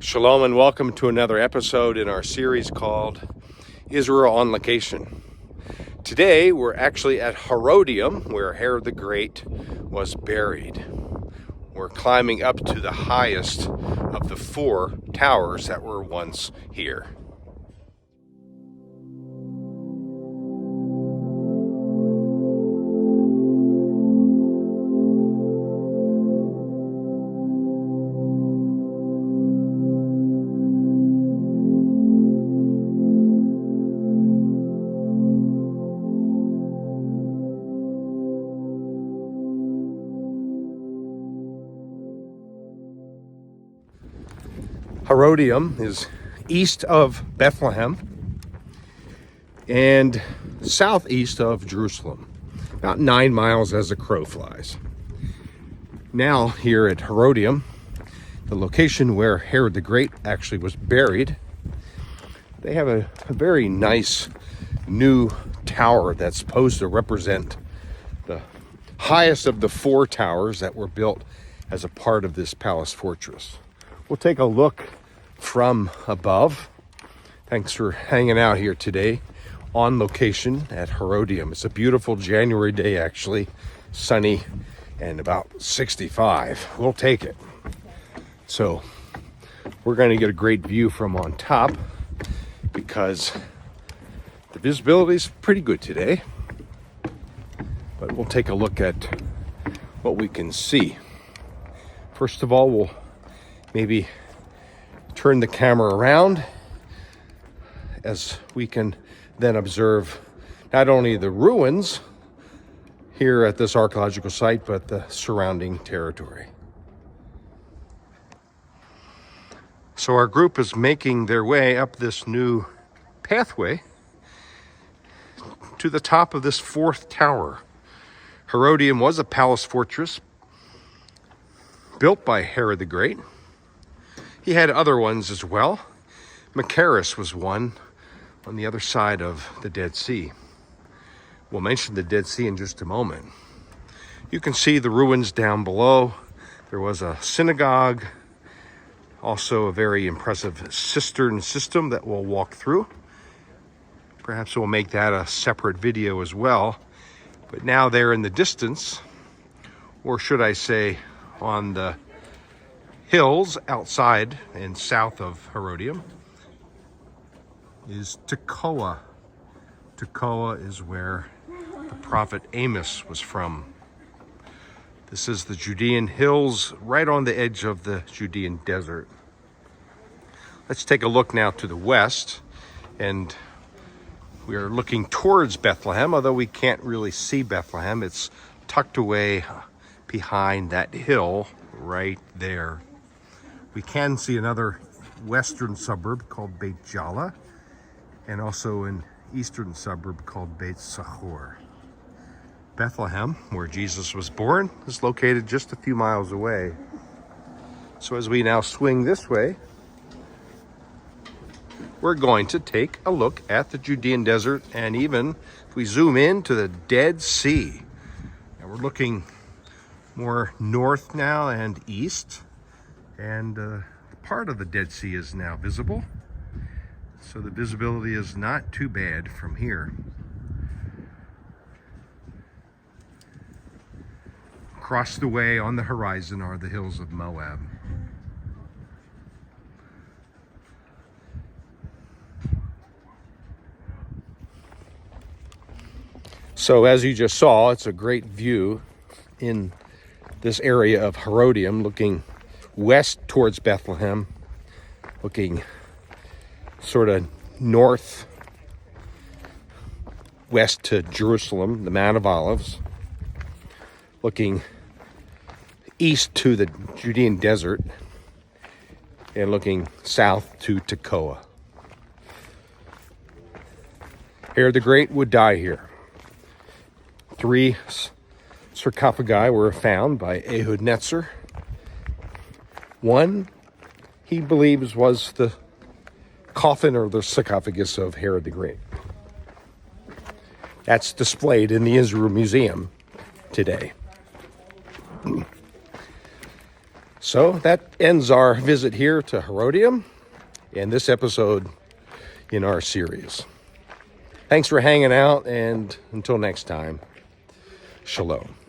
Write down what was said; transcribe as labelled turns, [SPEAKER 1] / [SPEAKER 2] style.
[SPEAKER 1] Shalom and welcome to another episode in our series called Israel on Location. Today we're actually at Herodium, where Herod the Great was buried. We're climbing up to the highest of the 4 towers that were once here. Herodium is east of Bethlehem and southeast of Jerusalem, about 9 miles as the crow flies. Now here at Herodium, the location where Herod the Great actually was buried, they have a very nice new tower that's supposed to represent the highest of the 4 towers that were built as a part of this palace fortress. We'll take a look from above. Thanks for hanging out here today on location at Herodium. It's a beautiful January day, actually, sunny and about 65. We'll take it. So we're going to get a great view from on top because the visibility is pretty good today. But we'll take a look at what we can see. First of all, we'll maybe turn the camera around as we can then observe not only the ruins here at this archaeological site, but the surrounding territory. So our group is making their way up this new pathway to the top of this 4th tower. Herodium was a palace fortress built by Herod the Great. He had other ones as well. Machaerus was one on the other side of the Dead Sea. We'll mention the Dead Sea in just a moment. You can see the ruins down below. There was a synagogue, also a very impressive cistern system that we'll walk through. Perhaps we'll make that a separate video as well. But now there in the distance, or should I say on the hills outside and south of Herodium, is Tekoa. Tekoa is where the prophet Amos was from. This is the Judean hills right on the edge of the Judean Desert. Let's take a look now to the west, and we are looking towards Bethlehem, although we can't really see Bethlehem. It's tucked away behind that hill right there. We can see another western suburb called Beit Jala, and also an eastern suburb called Beit Sachor. Bethlehem, where Jesus was born, is located just a few miles away. So as we now swing this way, we're going to take a look at the Judean Desert, and even if we zoom in to the Dead Sea. And we're looking more north now and east. And part of the Dead Sea is now visible. So the visibility is not too bad from here. Across the way on the horizon are the hills of Moab. So as you just saw, it's a great view in this area of Herodium, looking west towards Bethlehem, looking sort of north west to Jerusalem, the Mount of Olives, looking east to the Judean Desert, and looking south to Tekoa. Herod the Great would die here. 3 sarcophagi were found by Ehud Netzer. One, he believes, was the coffin or the sarcophagus of Herod the Great. That's displayed in the Israel Museum today. So that ends our visit here to Herodium and this episode in our series. Thanks for hanging out, and until next time, shalom.